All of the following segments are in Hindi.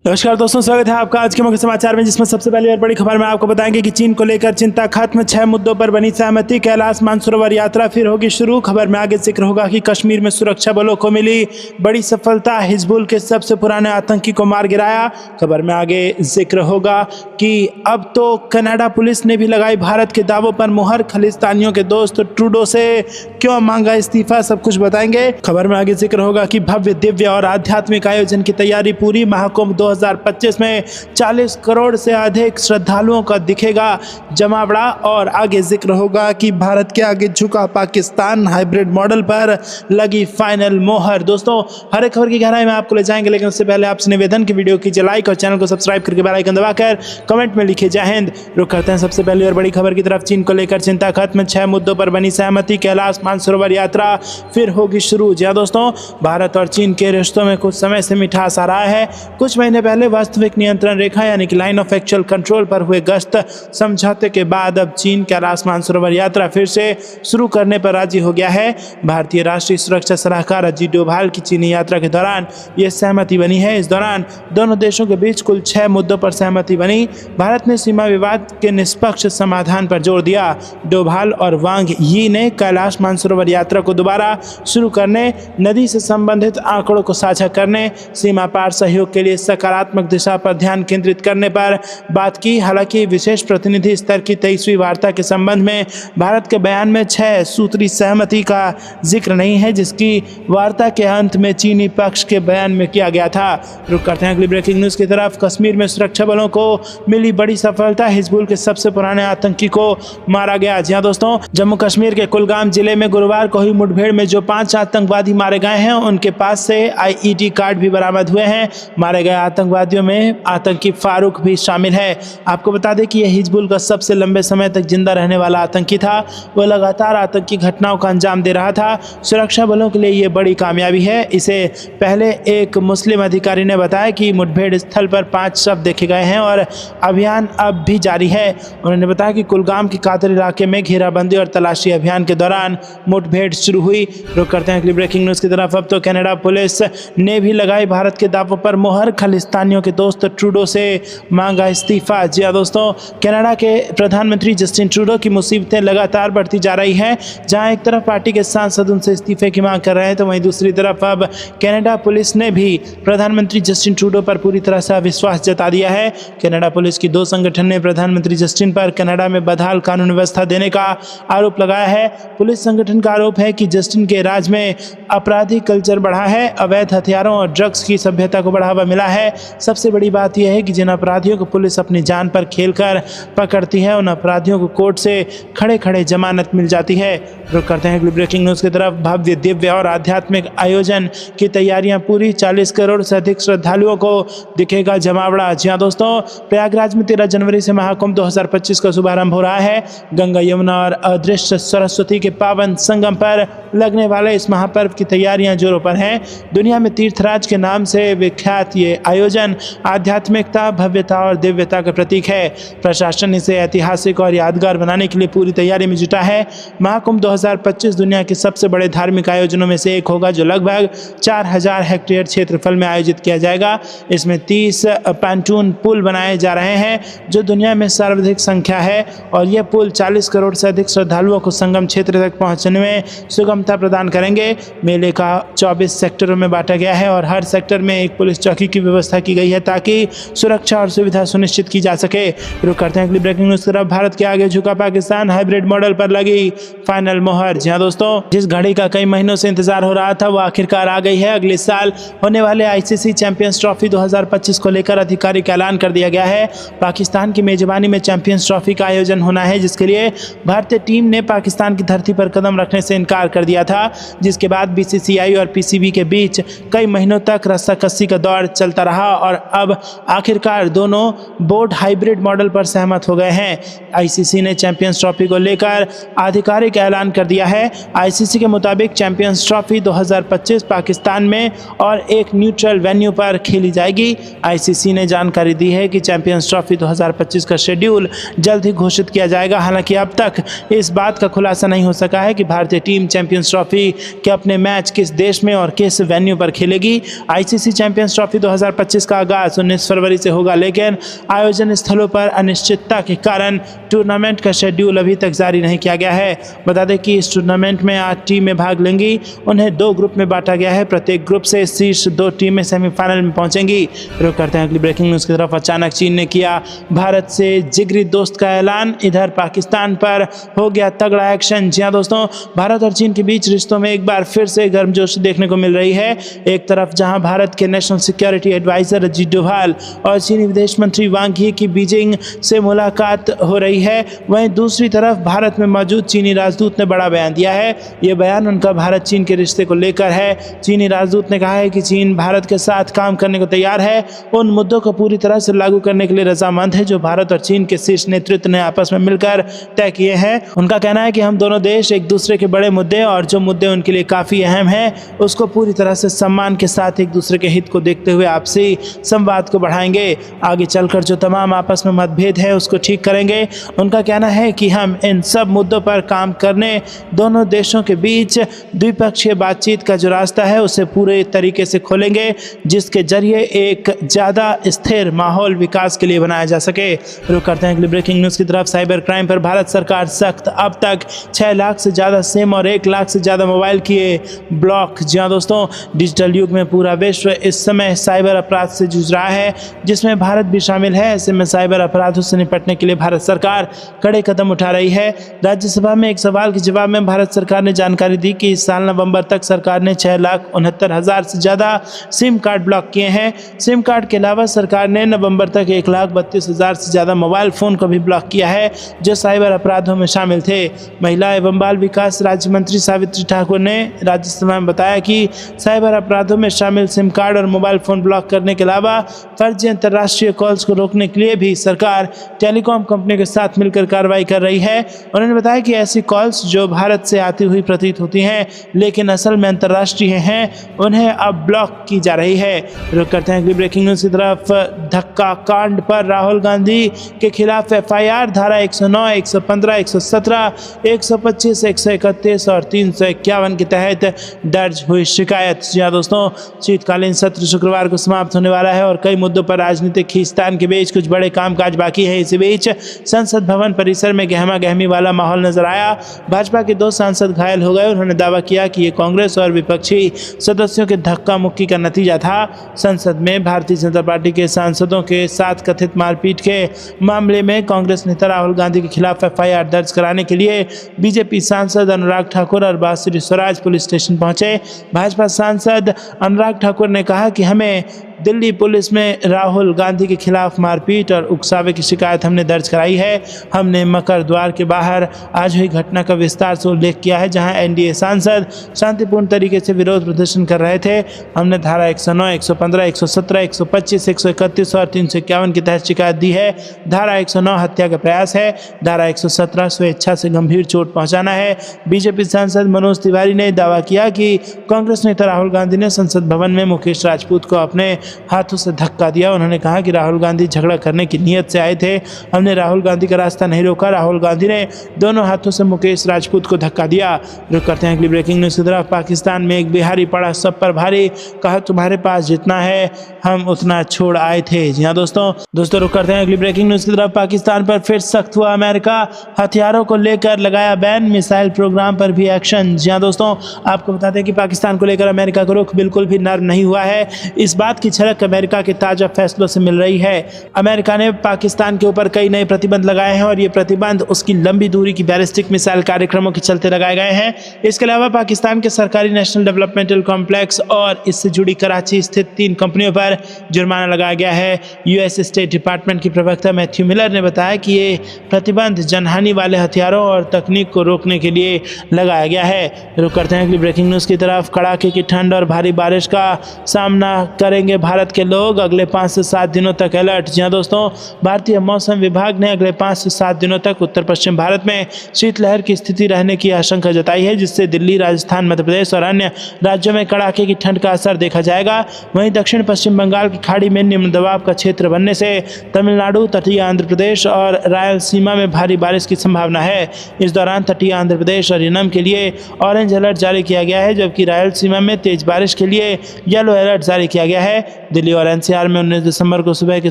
नमस्कार दोस्तों, स्वागत है आपका आज के मुख्य समाचार में, जिसमें सबसे पहली और बड़ी खबर में आपको बताएंगे कि चीन को लेकर चिंता खत्म, 6 मुद्दों पर बनी सहमति, कैलाश मानसरोवर यात्रा फिर होगी शुरू। खबर में आगे जिक्र होगा कि कश्मीर में सुरक्षा बलों को मिली बड़ी सफलता, हिजबुल के सबसे पुराने आतंकी को मार गिराया। खबर में आगे जिक्र होगा कि अब तो कनाडा पुलिस ने भी लगाई भारत के दावों पर मुहर, खालिस्तानियों के दोस्त ट्रूडो से क्यों मांगा इस्तीफा, सब कुछ बताएंगे। खबर में आगे जिक्र होगा कि भव्य दिव्य और आध्यात्मिक आयोजन की तैयारी पूरी, महाकुंभ 2025 में 40 करोड़ से अधिक श्रद्धालुओं का दिखेगा जमावड़ा। और आगे जिक्र होगा कि भारत के आगे झुका पाकिस्तान, हाइब्रिड मॉडल पर लगी फाइनल मोहर। दोस्तों, हर एक खबर की गहराई में आपको ले जाएंगे, लेकिन उससे पहले आपसे निवेदन की वीडियो कीजिए लाइक और चैनल को सब्सक्राइब करके बेल आइकन दबाकर कमेंट में लिखिए जय हिंद। रुक करते हैं सबसे पहली और बड़ी खबर की तरफ। चीन को लेकर चिंता खत्म, 6 मुद्दों पर बनी सहमति, कैलाश मानसरोवर यात्रा फिर होगी शुरू। जी दोस्तों, भारत और चीन के रिश्तों में कुछ समय से मिठास आ रहा है। कुछ महीने पहले वास्तविक नियंत्रण रेखा यानी कि लाइन ऑफ एक्चुअल कंट्रोल पर हुए गश्त समझौते के बाद अब चीन कैलाश मानसरोवर यात्रा फिर से शुरू करने पर राजी हो गया है। भारतीय राष्ट्रीय सुरक्षा सलाहकार अजीत डोभाल की चीनी यात्रा के दौरान यह सहमति बनी है। इस दौरान दोनों देशों के बीच कुल 6 मुद्दों पर सहमति बनी। भारत ने सीमा विवाद के निष्पक्ष समाधान पर जोर दिया। डोभाल और वांग यी ने कैलाश मानसरोवर यात्रा को दोबारा शुरू करने, नदी से संबंधित आंकड़ों को साझा करने, सीमा पार सहयोग के लिए सकारात्मक दिशा पर ध्यान केंद्रित करने पर बात की। हालांकि विशेष प्रतिनिधि स्तर की 23वीं वार्ता के संबंध में भारत के बयान में 6 सूत्री सहमति का जिक्र नहीं है, जिसकी वार्ता के अंत में चीनी पक्ष के बयान में किया गया था। रुक करते हैं अगली ब्रेकिंग न्यूज की तरफ। कश्मीर में सुरक्षा बलों को मिली बड़ी सफलता, हिजबुल के सबसे पुराने आतंकी को मारा गया। जी हाँ दोस्तों, जम्मू कश्मीर के कुलगाम जिले में गुरुवार को हुई मुठभेड़ में जो 5 आतंकवादी मारे गए हैं, उनके पास से IED कार्ड भी बरामद हुए हैं। मारे गए आतंकवादियों में आतंकी फारूक भी शामिल है। आपको बता दें कि यह हिजबुल का सबसे लंबे समय तक जिंदा रहने वाला आतंकी था। वह लगातार आतंकी घटनाओं का अंजाम दे रहा था। सुरक्षा बलों के लिए यह बड़ी कामयाबी है। इसे पहले एक मुस्लिम अधिकारी ने बताया कि मुठभेड़ स्थल पर 5 शव देखे गए हैं और अभियान अब भी जारी है। उन्होंने बताया कि कुलगाम के कादर इलाके में घेराबंदी और तलाशी अभियान के दौरान मुठभेड़ शुरू हुई। रुक करते हैं अगली ब्रेकिंग न्यूज की तरफ। अब तो कनाडा पुलिस ने भी लगाई भारत के दावों पर मुहर, खालिस्तानियों के दोस्त ट्रूडो से मांगा इस्तीफा। जी हाँ दोस्तों, कनाडा के प्रधानमंत्री जस्टिन ट्रूडो की मुसीबतें लगातार बढ़ती जा रही हैं। जहां एक तरफ पार्टी के सांसद उनसे इस्तीफे की मांग कर रहे हैं, तो वहीं दूसरी तरफ अब कनाडा पुलिस ने भी प्रधानमंत्री जस्टिन ट्रूडो पर पूरी तरह से अविश्वास जता दिया है। कनाडा पुलिस की 2 संगठन ने प्रधानमंत्री जस्टिन पर कनाडा में बदहाल कानून व्यवस्था देने का आरोप लगाया है। पुलिस संगठन का आरोप है कि जस्टिन के राज में आपराधिक कल्चर बढ़ा है, अवैध हथियारों और ड्रग्स की सभ्यता को बढ़ावा मिला है। सबसे बड़ी बात यह है कि जिन अपराधियों को पुलिस अपनी जान पर खेलकर पकड़ती है, उन अपराधियों को कोर्ट से खड़े खड़े जमानत मिल जाती है। रुक करते हैं अगली ब्रेकिंग न्यूज की तरफ। भव्य दिव्य और आध्यात्मिक आयोजन की तैयारियां पूरी, 40 करोड़ से अधिक श्रद्धालुओं को दिखेगा जमावड़ा। जी हाँ दोस्तों, प्रयागराज में 13 जनवरी से महाकुंभ 2025 का शुभारंभ हो रहा है। गंगा, यमुना और अदृश्य सरस्वती के पावन संगम पर लगने वाले इस महापर्व की तैयारियां जोरों पर हैं। दुनिया में तीर्थराज के नाम से विख्यात ये आयोजन आध्यात्मिकता, भव्यता और दिव्यता का प्रतीक है। प्रशासन इसे ऐतिहासिक और यादगार बनाने के लिए पूरी तैयारी में जुटा है। महाकुंभ 2025 दुनिया के सबसे बड़े धार्मिक आयोजनों में से एक होगा, जो लगभग 4000 हेक्टेयर क्षेत्रफल में आयोजित किया जाएगा। इसमें 30 पैंटून पुल बनाए जा रहे हैं, जो दुनिया में सर्वाधिक संख्या है, और यह पुल 40 करोड़ से अधिक श्रद्धालुओं को संगम क्षेत्र तक पहुंचने में सुगमता प्रदान करेंगे। मेले का 24 सेक्टरों में बांटा गया है और हर सेक्टर में एक पुलिस चौकी की व्यवस्था की गई है, ताकि सुरक्षा और सुविधा सुनिश्चित की जा सके। रुक करते हैं अगली ब्रेकिंग न्यूज की तरफ। भारत के आगे झुका पाकिस्तान, हाइब्रिड मॉडल पर लगी फाइनल मोहर। जी हाँ दोस्तों, जिस घड़ी का कई महीनों से इंतजार हो रहा था, वो आखिरकार आ गई है। अगले साल होने वाले ICC चैंपियंस ट्रॉफी 2025 को लेकर आधिकारिक ऐलान कर दिया गया है। पाकिस्तान की मेजबानी में चैंपियंस ट्रॉफी का आयोजन होना है, जिसके लिए भारतीय टीम ने पाकिस्तान की धरती पर कदम रखने से इनकार कर दिया था, जिसके बाद BCCI और PCB के बीच कई महीनों तक रस्साकसी का दौर चलता रहा और अब आखिरकार दोनों बोर्ड हाइब्रिड मॉडल पर सहमत हो गए हैं। ICC ने चैंपियंस ट्रॉफी को लेकर आधिकारिक ऐलान कर दिया है। ICC के मुताबिक चैंपियंस ट्रॉफी 2025 पाकिस्तान में और एक न्यूट्रल वेन्यू पर खेली जाएगी। ICC ने जानकारी दी है कि चैंपियंस ट्रॉफी 2025 का शेड्यूल जल्द ही घोषित किया जाएगा। हालांकि अब तक इस बात का खुलासा नहीं हो सका है कि भारतीय टीम चैंपियंस ट्रॉफी के अपने मैच किस देश में और किस वेन्यू पर खेलेगी। ICC चैंपियंस ट्रॉफी 2025 2025 का आगाज 19 फरवरी से होगा, लेकिन आयोजन स्थलों पर अनिश्चितता के कारण टूर्नामेंट का शेड्यूल अभी तक जारी नहीं किया गया है। बता दें कि इस टूर्नामेंट में 8 टीमें भाग लेंगी। उन्हें 2 ग्रुप में बांटा गया है। प्रत्येक ग्रुप से शीर्ष 2 टीमें सेमीफाइनल में पहुंचेंगी। रुक करते हैं अगली ब्रेकिंग न्यूज़ की तरफ। अचानक चीन ने किया भारत से जिगरी दोस्त का ऐलान। इधर पाकिस्तान पर हो गया तगड़ा एक्शन। जी हाँ दोस्तों, भारत और चीन के बीच रिश्तों में एक बार फिर से गर्मजोशी देखने को मिल रही है। एक तरफ जहां भारत के national security adviser Ajit Doval और चीनी विदेश मंत्री वांग यी की बीजिंग से मुलाकात हो रही है, वहीं दूसरी तरफ भारत में मौजूद चीनी राजदूत ने बड़ा बयान दिया है। ये बयान उनका भारत चीन के रिश्ते को लेकर है। चीनी राजदूत ने कहा है कि चीन भारत के साथ काम करने को तैयार है, उन मुद्दों को पूरी तरह से लागू करने के लिए रजामंद है जो भारत और चीन के शीर्ष नेतृत्व ने आपस में मिलकर तय किए हैं। उनका कहना है कि हम दोनों देश एक दूसरे के बड़े मुद्दे और जो मुद्दे उनके लिए काफ़ी अहम है उसको पूरी तरह से सम्मान के साथ एक दूसरे के हित को देखते हुए आपसी संवाद को बढ़ाएंगे। आगे चलकर जो तमाम आपस में मतभेद है उसको ठीक करेंगे। उनका कहना है कि हम इन सब मुद्दों पर काम करने दोनों देशों के बीच द्विपक्षीय बातचीत का जो रास्ता है उसे पूरे तरीके से खोलेंगे, जिसके जरिए एक ज़्यादा स्थिर माहौल विकास के लिए बनाया जा सके। रुक करते हैं अगली ब्रेकिंग न्यूज़ की तरफ। साइबर क्राइम पर भारत सरकार सख्त। अब तक 6 लाख से ज़्यादा सिम और 1 लाख से ज़्यादा मोबाइल किए ब्लॉक। जी हाँ दोस्तों, डिजिटल युग में पूरा विश्व इस समय साइबर अपराध से जूझ रहा है, जिसमें भारत भी शामिल है। ऐसे में साइबर अपराधों से निपटने के लिए भारत सरकार कड़े कदम उठा रही है। राज्यसभा में एक सवाल के जवाब में भारत सरकार ने जानकारी दी कि इस साल नवंबर तक सरकार ने 6,69,000 से ज़्यादा सिम कार्ड ब्लॉक किए हैं। सिम कार्ड के अलावा सरकार ने नवंबर तक 1,32,000 से ज़्यादा मोबाइल फ़ोन को भी ब्लॉक किया है जो साइबर अपराधों में शामिल थे। महिला एवं बाल विकास राज्य मंत्री सावित्री ठाकुर ने राज्यसभा में बताया कि साइबर अपराधों में शामिल सिम कार्ड और मोबाइल फ़ोन ब्लॉक करने के अलावा फर्जी अंतर्राष्ट्रीय कॉल्स को रोकने के लिए भी सरकार टेलीकॉम कंपनी के साथ मिलकर कार्रवाई कर रही है। उन्होंने बताया कि ऐसी कॉल्स जो भारत से आती हुई प्रतीत होती हैं लेकिन असल में अंतर्राष्ट्रीय हैं, उन्हें अब ब्लॉक की जा रही है। रुक करते हैं अगली ब्रेकिंग न्यूज़ की तरफ। धक्का कांड पर राहुल गांधी के खिलाफ FIR धारा 109, 115, 117, 125, 131 और 351 के तहत दर्ज हुई शिकायत। जी हाँ दोस्तों, शीतकालीन सत्र शुक्रवार को समाप्त होने वाला है और कई मुद्दों पर राजनीतिक खींचतान के बीच कुछ बड़े कामकाज बाकी है। इसी बीच संसद भवन परिसर में गहमा गहमी वाला माहौल नजर आया। भाजपा के 2 सांसद घायल हो गए। उन्होंने दावा किया कि ये कांग्रेस और विपक्षी सदस्यों के धक्का मुक्की का नतीजा था। संसद में भारतीय जनता पार्टी के सांसदों के साथ कथित मारपीट के मामले में कांग्रेस नेता राहुल गांधी के खिलाफ FIR दर्ज कराने के लिए बीजेपी सांसद अनुराग ठाकुर और बांसुरी स्वराज पुलिस स्टेशन पहुंचे। भाजपा सांसद अनुराग ठाकुर ने कहा कि हमें दिल्ली पुलिस में राहुल गांधी के खिलाफ मारपीट और उकसावे की शिकायत हमने दर्ज कराई है। हमने मकर द्वार के बाहर आज हुई घटना का विस्तार से उल्लेख किया है, जहां NDA सांसद शांतिपूर्ण तरीके से विरोध प्रदर्शन कर रहे थे। हमने धारा 109, 115, 117, 125, 131 और 351 के तहत शिकायत दी है। धारा 109 हत्या का प्रयास है। धारा 117 स्वेच्छा से गंभीर चोट पहुंचाना है। बीजेपी सांसद मनोज तिवारी ने दावा किया कि कांग्रेस नेता राहुल गांधी ने संसद भवन में मुकेश राजपूत को अपने हाथों से धक्का दिया। उन्होंने कहा कि राहुल गांधी झगड़ा करने की नीयत से आए थे। हमने राहुल गांधी का रास्ता नहीं रोका। राहुल गांधी ने दोनों हाथों से मुकेश राजपूत को धक्का दिया। रुक करते हैं अगली ब्रेकिंग न्यूज़ की तरफ। पाकिस्तान में एक बिहारी पड़ा सब पर भारी, कहा तुम्हारे पास जितना है हम उतना छोड़ आए थे। जी हाँ दोस्तों रुक करते हैं अगली ब्रेकिंग न्यूज़ की तरफ। पाकिस्तान पर फिर सख्त हुआ अमेरिका। हथियारों को लेकर लगाया बैन, मिसाइल प्रोग्राम पर भी एक्शन। जी हाँ दोस्तों, आपको बता दें कि पाकिस्तान को लेकर अमेरिका का रुख बिल्कुल भी नर्म नहीं हुआ है। इस बात की झलक अमेरिका के ताजा फैसलों से मिल रही है। अमेरिका ने पाकिस्तान के ऊपर कई नए प्रतिबंध लगाए हैं और ये प्रतिबंध उसकी लंबी दूरी की बैलिस्टिक मिसाइल कार्यक्रमों के चलते लगाए गए हैं। इसके अलावा पाकिस्तान के सरकारी नेशनल डेवलपमेंटल कॉम्प्लेक्स और इससे जुड़ी कराची स्थित 3 कंपनियों पर जुर्माना लगाया गया है। US स्टेट डिपार्टमेंट की प्रवक्ता मैथ्यू मिलर ने बताया कि ये प्रतिबंध जनहानि वाले हथियारों और तकनीक को रोकने के लिए लगाया गया है। रुक करते हैं अगली ब्रेकिंग न्यूज़ की तरफ। कड़ाके की ठंड और भारी बारिश का सामना करेंगे भारत के लोग, अगले 5 से 7 दिनों तक अलर्ट। जी हाँ दोस्तों, भारतीय मौसम विभाग ने अगले 5 से 7 दिनों तक उत्तर पश्चिम भारत में शीतलहर की स्थिति रहने की आशंका जताई है, जिससे दिल्ली, राजस्थान, मध्य प्रदेश और अन्य राज्यों में कड़ाके की ठंड का असर देखा जाएगा। वहीं दक्षिण पश्चिम बंगाल की खाड़ी में निम्न दबाव का क्षेत्र बनने से तमिलनाडु, तटीय आंध्र प्रदेश और रायलसीमा में भारी बारिश की संभावना है। इस दौरान तटीय आंध्र प्रदेश और यनम के लिए ऑरेंज अलर्ट जारी किया गया है, जबकि रायलसीमा में तेज बारिश के लिए येलो अलर्ट जारी किया गया है। दिल्ली और एनसीआर में 19 दिसंबर को सुबह के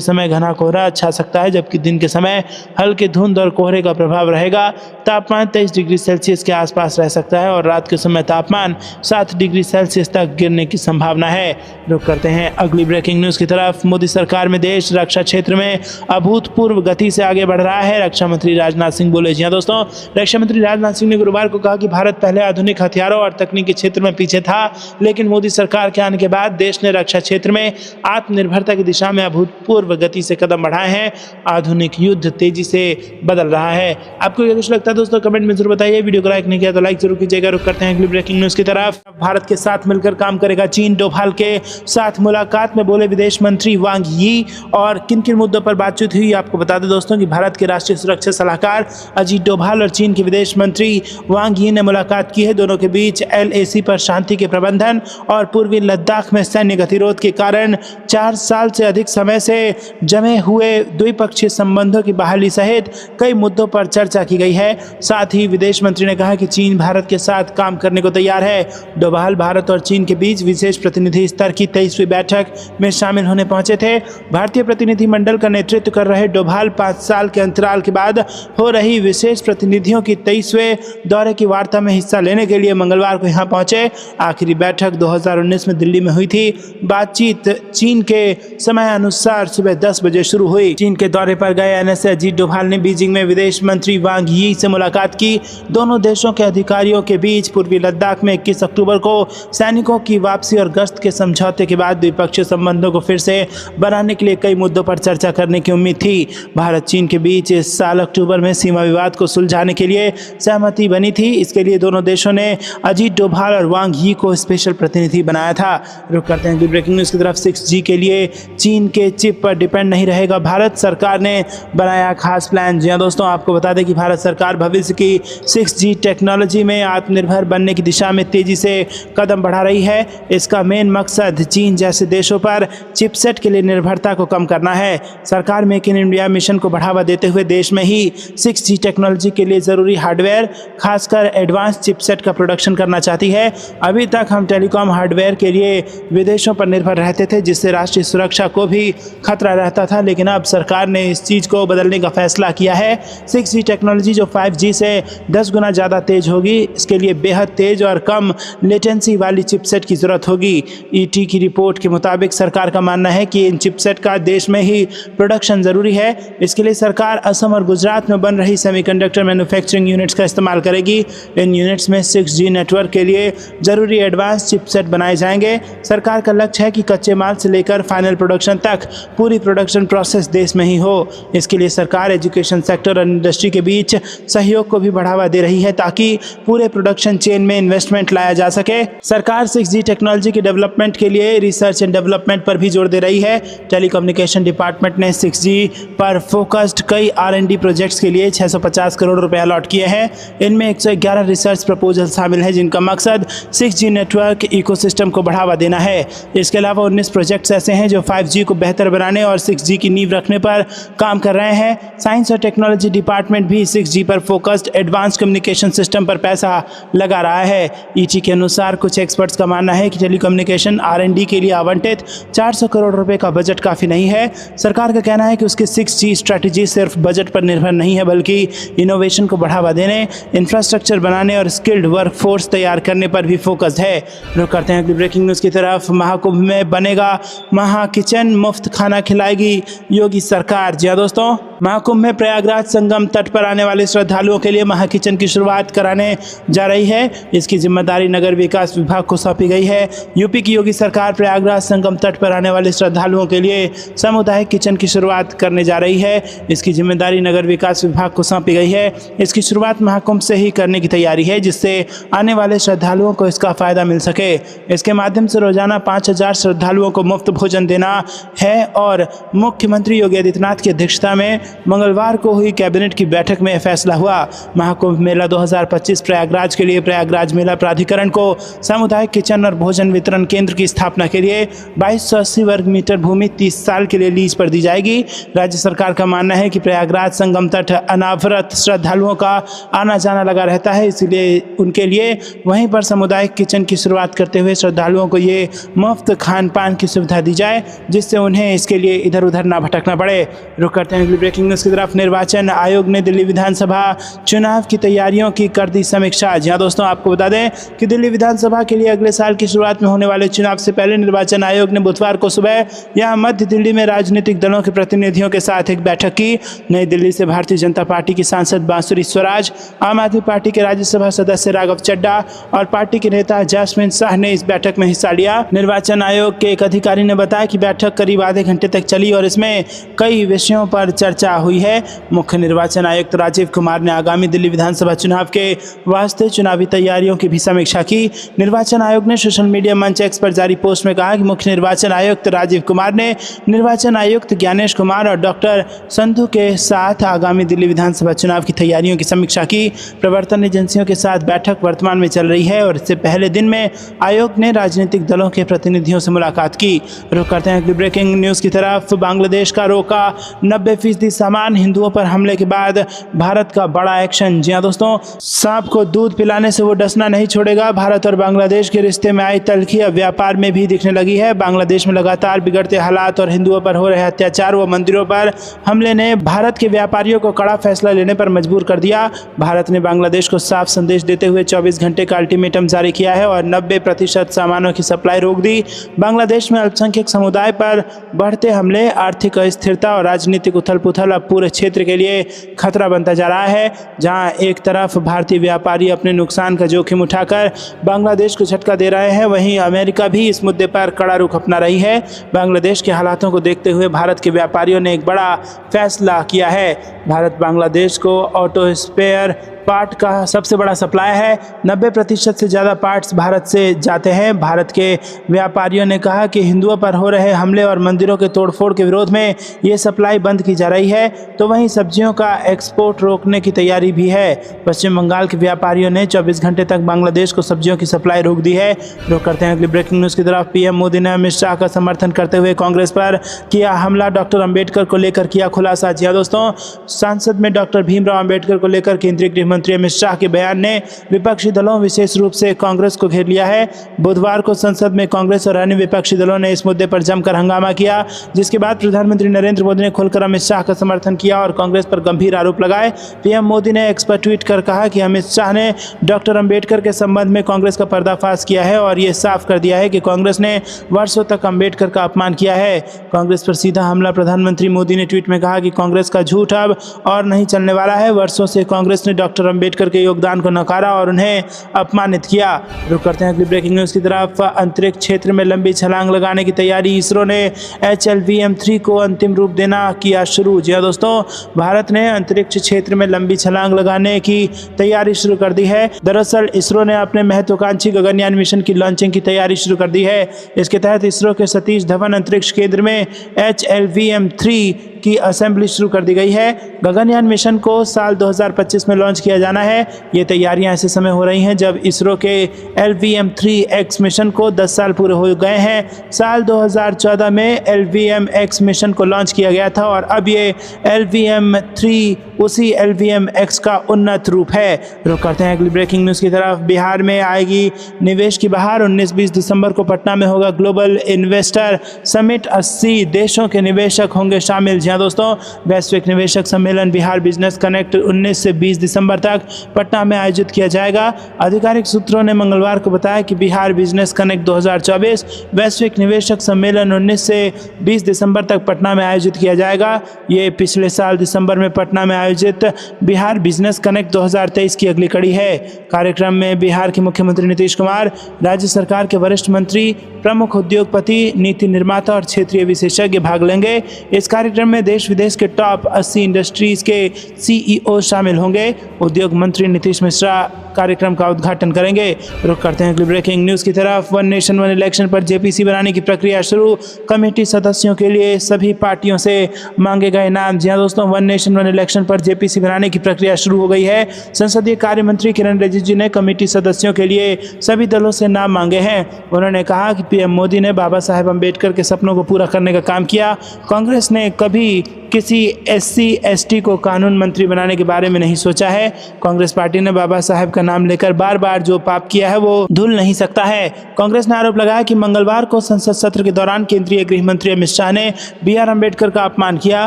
समय घना कोहरा छा सकता है, जबकि दिन के समय हल्के धुंध और कोहरे का प्रभाव रहेगा। तापमान 23 डिग्री सेल्सियस के आसपास रह सकता है और रात के समय तापमान 7 डिग्री सेल्सियस तक गिरने की संभावना है। रुक करते हैं अगली ब्रेकिंग न्यूज की तरफ। मोदी सरकार में देश रक्षा क्षेत्र में अभूतपूर्व गति से आगे बढ़ रहा है, रक्षा मंत्री राजनाथ सिंह बोले। जी हाँ दोस्तों, रक्षा मंत्री राजनाथ सिंह ने गुरुवार को कहा कि भारत पहले आधुनिक हथियारों और तकनीकी क्षेत्र में पीछे था, लेकिन मोदी सरकार के आने के बाद देश ने रक्षा क्षेत्र में आत्मनिर्भरता की दिशा में अभूतपूर्व गति से कदम बढ़ाए हैं। आधुनिक युद्ध तेजी से बदल रहा है। आपको क्या कुछ लगता है दोस्तों, कमेंट में जरूर बताइए। वीडियो को लाइक नहीं किया तो लाइक जरूर कीजिएगा। रुक करते हैं अगली ब्रेकिंग न्यूज की तरफ। भारत के साथ मिलकर काम करेगा चीन, डोभाल के साथ मुलाकात में बोले विदेश मंत्री वांग यी। और किन किन मुद्दों पर बातचीत हुई आपको बता दें दोस्तों कि भारत के राष्ट्रीय सुरक्षा सलाहकार अजीत डोभाल और चीन के विदेश मंत्री वांग यी ने मुलाकात की है। दोनों के बीच LAC पर शांति के प्रबंधन और पूर्वी लद्दाख में सैन्य गतिरोध के कारण 4 साल से अधिक समय से जमे हुए द्विपक्षीय संबंधों की बहाली सहित कई मुद्दों पर चर्चा की गई है। साथ ही विदेश मंत्री ने कहा कि चीन भारत के साथ काम करने को तैयार है। डोभाल भारत और चीन के बीच विशेष प्रतिनिधि स्तर की 23वीं बैठक में शामिल होने पहुंचे थे। भारतीय प्रतिनिधिमंडल का नेतृत्व कर रहे डोभाल 5 साल के अंतराल के बाद हो रही विशेष प्रतिनिधियों की 23वें दौरे की वार्ता में हिस्सा लेने के लिए मंगलवार को यहां पहुंचे। आखिरी बैठक 2019 में दिल्ली में हुई थी। बातचीत चीन के समय अनुसार सुबह 10 बजे शुरू हुई। चीन के दौरे पर गए NSA अजीत डोभाल ने बीजिंग में विदेश मंत्री वांग यी से मुलाकात की। दोनों देशों के अधिकारियों के बीच पूर्वी लद्दाख में 21 अक्टूबर को सैनिकों की वापसी और गश्त के समझौते के बाद द्विपक्षीय संबंधों को फिर से बनाने के लिए कई मुद्दों पर चर्चा करने की उम्मीद थी। भारत चीन के बीच इस साल अक्टूबर में सीमा विवाद को सुलझाने के लिए सहमति बनी थी। इसके लिए दोनों देशों ने अजीत डोभाल और वांग यी को स्पेशल प्रतिनिधि बनाया था। रुक करते हैं ब्रेकिंग न्यूज की तरफ। 6G के लिए चीन के चिप पर डिपेंड नहीं रहेगा भारत, सरकार ने बनाया खास प्लान। जी हाँ दोस्तों, आपको बता दें कि भारत सरकार भविष्य की 6G टेक्नोलॉजी में आत्मनिर्भर बनने की दिशा में तेजी से कदम बढ़ा रही है। इसका मेन मकसद चीन जैसे देशों पर चिपसेट के लिए निर्भरता को कम करना है। सरकार मेक इन इंडिया मिशन को बढ़ावा देते हुए देश में ही 6G टेक्नोलॉजी के लिए जरूरी हार्डवेयर, खासकर एडवांस चिपसेट का प्रोडक्शन करना चाहती है। अभी तक हम टेलीकॉम हार्डवेयर के लिए विदेशों पर निर्भर रहते थे, जिससे राष्ट्रीय सुरक्षा को भी खतरा रहता था, लेकिन अब सरकार ने इस चीज़ को बदलने का फैसला किया है। 6G टेक्नोलॉजी जो 5G से 10 गुना ज़्यादा तेज होगी, इसके लिए बेहद तेज और कम लेटेंसी वाली चिपसेट की ज़रूरत होगी। ET की रिपोर्ट के मुताबिक सरकार का मानना है कि इन चिपसेट का देश में ही प्रोडक्शन ज़रूरी है। इसके लिए सरकार असम और गुजरात में बन रही सेमीकंडक्टर मैन्युफैक्चरिंग यूनिट्स का इस्तेमाल करेगी। इन यूनिट्स में 6G नेटवर्क के लिए ज़रूरी एडवांस चिपसेट बनाए जाएंगे। सरकार का लक्ष्य है कि कच्चे माल से लेकर फाइनल प्रोडक्शन तक पूरी प्रोडक्शन प्रोसेस देश में ही हो। इसके लिए सरकार एजुकेशन सेक्टर और इंडस्ट्री के बीच सहयोग को भी बढ़ावा दे रही है, ताकि पूरे प्रोडक्शन चेन में इन्वेस्टमेंट लाया जा सके। सरकार 6G टेक्नोलॉजी के डेवलपमेंट के लिए रिसर्च एंड डेवलपमेंट पर भी जोर दे रही है। टेलीकम्युनिकेशन डिपार्टमेंट ने 6G पर फोकस्ड कई R&D प्रोजेक्ट्स के लिए 650 करोड़ रुपए अलॉट किए हैं। इनमें 111 रिसर्च प्रपोजल शामिल है, जिनका मकसद 6G नेटवर्क इकोसिस्टम को बढ़ावा देना है। इसके अलावा 19 प्रोजेक्ट्स ऐसे हैं जो 5G को बेहतर बनाने और 6G की नींव रखने पर काम कर रहे हैं। साइंस और टेक्नोलॉजी डिपार्टमेंट भी 6G पर फोकस्ड एडवांस कम्युनिकेशन सिस्टम पर पैसा लगा रहा है। ET के अनुसार कुछ एक्सपर्ट्स का मानना है कि टेलीकम्युनिकेशन R&D के लिए आवंटित 400 करोड़ रुपए का बजट काफ़ी नहीं है। सरकार का कहना है कि उसकी 6G स्ट्रैटेजी सिर्फ बजट पर निर्भर नहीं है, बल्कि इनोवेशन को बढ़ावा देने, इंफ्रास्ट्रक्चर बनाने और स्किल्ड वर्कफोर्स तैयार करने पर भी फोकस है। रुक करते हैं अगली ब्रेकिंग न्यूज़ की तरफ। महाकुंभ में बनेगा महा किचन, मुफ्त खाना खिलाएगी योगी सरकार। जी हाँ दोस्तों, महाकुंभ में प्रयागराज संगम तट पर आने वाले श्रद्धालुओं के लिए महा किचन की शुरुआत कराने जा रही है। इसकी जिम्मेदारी नगर विकास विभाग को सौंपी गई है। यूपी की योगी सरकार प्रयागराज संगम तट पर आने वाले श्रद्धालुओं के लिए सामुदायिक किचन की शुरुआत करने जा रही है। इसकी जिम्मेदारी नगर विकास विभाग को सौंपी गई है। इसकी शुरुआत महाकुंभ से ही करने की तैयारी है, जिससे आने वाले श्रद्धालुओं को इसका फायदा मिल सके। इसके माध्यम से रोजाना 5000 श्रद्धालुओं को मुफ्त भोजन देना है और मुख्यमंत्री योगी आदित्यनाथ की अध्यक्षता में मंगलवार को हुई कैबिनेट की बैठक में फैसला हुआ। महाकुंभ मेला 2025 प्रयागराज के लिए प्रयागराज मेला प्राधिकरण को सामुदायिक किचन और भोजन वितरण केंद्र की स्थापना के लिए 2280 वर्ग मीटर भूमि 30 साल के लिए लीज पर दी जाएगी। राज्य सरकार का मानना है कि प्रयागराज संगम तट अनावरत श्रद्धालुओं का आना जाना लगा रहता है, इसलिए उनके लिए वहीं पर सामुदायिक किचन की शुरुआत करते हुए श्रद्धालुओं को ये मुफ्त खान पान की सुविधा दी जाए, जिससे उन्हें इसके लिए इधर उधर ना भटकना पड़े। रुक करते हैं अगली ब्रेकिंग न्यूज़ की तरफ। निर्वाचन आयोग ने दिल्ली विधानसभा चुनाव की तैयारियों की कर दी समीक्षा। जी हाँ दोस्तों, आपको बता दें कि दिल्ली विधानसभा के लिए अगले साल की शुरुआत में होने वाले चुनाव से पहले निर्वाचन आयोग ने बुधवार को सुबह यहां मध्य दिल्ली में राजनीतिक दलों के प्रतिनिधियों के साथ एक बैठक की। नई दिल्ली से भारतीय जनता पार्टी की सांसद बांसुरी स्वराज, आम आदमी पार्टी के राज्यसभा सदस्य राघव चड्ढा और पार्टी के नेता जैस्मिन शाह ने इस बैठक में हिस्सा लिया। निर्वाचन आयोग के एक अधिकारी ने बताया कि बैठक करीब आधे घंटे तक चली और इसमें कई विषयों पर चर्चा हुई है। मुख्य निर्वाचन आयुक्त राजीव कुमार ने आगामी दिल्ली विधानसभा चुनाव के वास्ते चुनावी तैयारियों की भी समीक्षा की। निर्वाचन आयोग ने सोशल मीडिया मंच एक्स पर जारी पोस्ट में कहा कि मुख्य निर्वाचन आयुक्त राजीव कुमार ने निर्वाचन आयुक्त ज्ञानेश कुमार और डॉक्टर संधू के साथ आगामी दिल्ली विधानसभा चुनाव की तैयारियों की समीक्षा की। प्रवर्तन एजेंसियों के साथ बैठक वर्तमान में चल रही है और इससे पहले दिन में आयोग ने राजनीतिक दलों के प्रतिनिधियों से मुलाकात की। रुक करते हैं अगली ब्रेकिंग न्यूज़ की तरफ। बांग्लादेश का रोका 90% सामान। हिंदुओं पर हमले के बाद भारत का बड़ा एक्शन। जी हाँ दोस्तों, सांप को दूध पिलाने से वो डसना नहीं छोड़ेगा। भारत और बांग्लादेश के रिश्ते में आई तल्खी अब व्यापार में भी दिखने लगी है। बांग्लादेश में लगातार बिगड़ते हालात और हिंदुओं पर हो रहे अत्याचार व मंदिरों पर हमले ने भारत के व्यापारियों को कड़ा फैसला लेने पर मजबूर कर दिया। भारत ने बांग्लादेश को साफ संदेश देते हुए 24 घंटे का अल्टीमेटम जारी किया है और 90% सामानों की सप्लाई रोक दी। बांग्लादेश में अल्पसंख्यक समुदाय पर बढ़ते हमले, आर्थिक अस्थिरता और राजनीतिक उथल पुथल अब पूरे क्षेत्र के लिए खतरा बनता जा रहा है। जहां एक तरफ भारतीय व्यापारी अपने नुकसान का जोखिम उठाकर बांग्लादेश को झटका दे रहे हैं, वहीं अमेरिका भी इस मुद्दे पर कड़ा रुख अपना रही है। बांग्लादेश के हालातों को देखते हुए भारत के व्यापारियों ने एक बड़ा फैसला किया है। भारत बांग्लादेश को ऑटो स्पेयर पार्ट का सबसे बड़ा सप्लाई है। 90% से ज़्यादा पार्ट्स भारत से जाते हैं। भारत के व्यापारियों ने कहा कि हिंदुओं पर हो रहे हमले और मंदिरों के तोड़फोड़ के विरोध में ये सप्लाई बंद की जा रही है, तो वहीं सब्जियों का एक्सपोर्ट रोकने की तैयारी भी है। पश्चिम बंगाल के व्यापारियों ने 24 घंटे तक बांग्लादेश को सब्जियों की सप्लाई रोक दी है। रुक करते हैं अगली ब्रेकिंग न्यूज़ की तरफ। पीएम मोदी ने अमित शाह का समर्थन करते हुए कांग्रेस पर किया हमला। डॉक्टर अंबेडकर को लेकर किया खुलासा। जी हाँ दोस्तों, संसद में डॉक्टर भीमराव अंबेडकर को लेकर केंद्रीय गृह मंत्री अमित शाह के बयान ने विपक्षी दलों, विशेष रूप से कांग्रेस को घेर लिया है। बुधवार को संसद में कांग्रेस और अन्य विपक्षी दलों ने इस मुद्दे पर जमकर हंगामा किया, जिसके बाद प्रधानमंत्री नरेंद्र मोदी ने खुलकर अमित शाह का समर्थन किया और कांग्रेस पर गंभीर आरोप लगाए। पीएम मोदी ने एक्स पर ट्वीट कर कहा कि अमित शाह ने डॉक्टर अंबेडकर के संबंध में कांग्रेस का पर्दाफाश किया है और ये साफ कर दिया है कि कांग्रेस ने वर्षों तक अंबेडकर का अपमान किया है। कांग्रेस पर सीधा हमला। प्रधानमंत्री मोदी ने ट्वीट में कहा कि कांग्रेस का झूठ अब और नहीं चलने वाला है। वर्षों से कांग्रेस ने डॉक्टर अंबेडकर के योगदान को नकारा और उन्हें अपमानित किया। रुक करते हैं अगली ब्रेकिंग न्यूज़ की तरफ। अंतरिक्ष क्षेत्र में लंबी छलांग लगाने की तैयारी। इसरो ने HLVM-3 को अंतिम रूप देना किया शुरू। जी हाँ दोस्तों, भारत ने अंतरिक्ष क्षेत्र में लंबी छलांग लगाने की तैयारी शुरू कर दी है। दरअसल इसरो ने अपने महत्वाकांक्षी गगनयान मिशन की लॉन्चिंग की तैयारी शुरू कर दी है। इसके तहत इसरो के सतीश धवन अंतरिक्ष केंद्र में HLVM-3 की असेंबली शुरू कर दी गई है। गगनयान मिशन को साल 2025 में लॉन्च किया जाना है। ये तैयारियां ऐसे समय हो रही हैं जब इसरो के LVM-3X मिशन को 10 साल पूरे हो गए हैं। साल 2014 में LVM-X मिशन को लॉन्च किया गया था और अब ये LVM-3 उसी LVM-X का उन्नत रूप है। रुक करते हैं अगली ब्रेकिंग न्यूज़ की तरफ। बिहार में आएगी निवेश की बहार। 19-20 दिसंबर को पटना में होगा ग्लोबल इन्वेस्टर समिट। 80 देशों के निवेशक होंगे शामिल। जी हाँ दोस्तों, वैश्विक निवेशक सम्मेलन बिहार बिजनेस कनेक्ट 19 से 20 दिसंबर तक पटना में आयोजित किया जाएगा। आधिकारिक सूत्रों ने मंगलवार को बताया कि बिहार बिजनेस कनेक्ट 2024 वैश्विक निवेशक सम्मेलन 19 से 20 दिसंबर तक पटना में आयोजित किया जाएगा। ये पिछले साल दिसंबर में पटना में आयोजित बिहार बिजनेस कनेक्ट 2023 की अगली कड़ी है। कार्यक्रम में बिहार के मुख्यमंत्री नीतीश कुमार, राज्य सरकार के वरिष्ठ मंत्री, प्रमुख उद्योगपति, नीति निर्माता और क्षेत्रीय विशेषज्ञ भाग लेंगे। इस कार्यक्रम में देश विदेश के टॉप 80 इंडस्ट्रीज के CEO शामिल होंगे। उद्योग मंत्री नीतीश मिश्रा कार्यक्रम का उद्घाटन करेंगे। रुक करते हैं ब्रेकिंग न्यूज की तरफ। वन नेशन वन इलेक्शन पर जेपीसी बनाने की प्रक्रिया शुरू, कमेटी सदस्यों के लिए सभी पार्टियों से मांगे गए नाम। जी हां दोस्तों, वन नेशन वन इलेक्शन पर जेपीसी बनाने की प्रक्रिया शुरू हो गई है। संसदीय कार्य मंत्री किरण रिजिजू ने कमेटी सदस्यों के लिए सभी दलों से नाम मांगे हैं। उन्होंने कहा कि पीएम मोदी ने बाबा साहेब अम्बेडकर के सपनों को पूरा करने का काम किया। कांग्रेस ने कभी किसी एससी एसटी को कानून मंत्री बनाने के बारे में नहीं सोचा है। कांग्रेस पार्टी ने बाबा साहेब का नाम लेकर बार बार जो पाप किया है वो धुल नहीं सकता है। कांग्रेस ने आरोप लगाया कि मंगलवार को संसद सत्र के दौरान केंद्रीय गृह मंत्री अमित शाह ने BR अम्बेडकर का अपमान किया।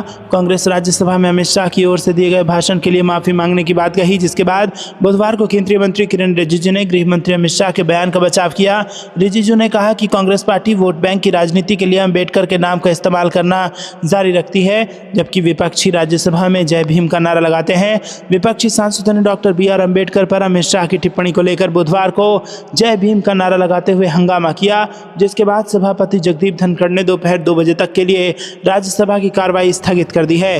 कांग्रेस राज्यसभा में अमित शाह की ओर से दिए गए भाषण के लिए माफी मांगने की बात कही, जिसके बाद बुधवार को केंद्रीय मंत्री किरण रिजिजू ने गृह मंत्री अमित शाह के बयान का बचाव किया। रिजिजू ने कहा कि कांग्रेस पार्टी वोट बैंक की राजनीति के लिए अम्बेडकर के नाम का इस्तेमाल करना जारी रखती है, जबकि विपक्षी राज्यसभा में जय भीम का नारा लगाते हैं। विपक्षी सांसदों ने डॉक्टर BR अम्बेडकर पर अमित शाह की टिप्पणी को लेकर बुधवार को जय भीम का नारा लगाते हुए हंगामा किया, जिसके बाद सभापति जगदीप धनखड़ ने दोपहर 2 बजे तक के लिए राज्यसभा की कार्रवाई स्थगित कर दी है।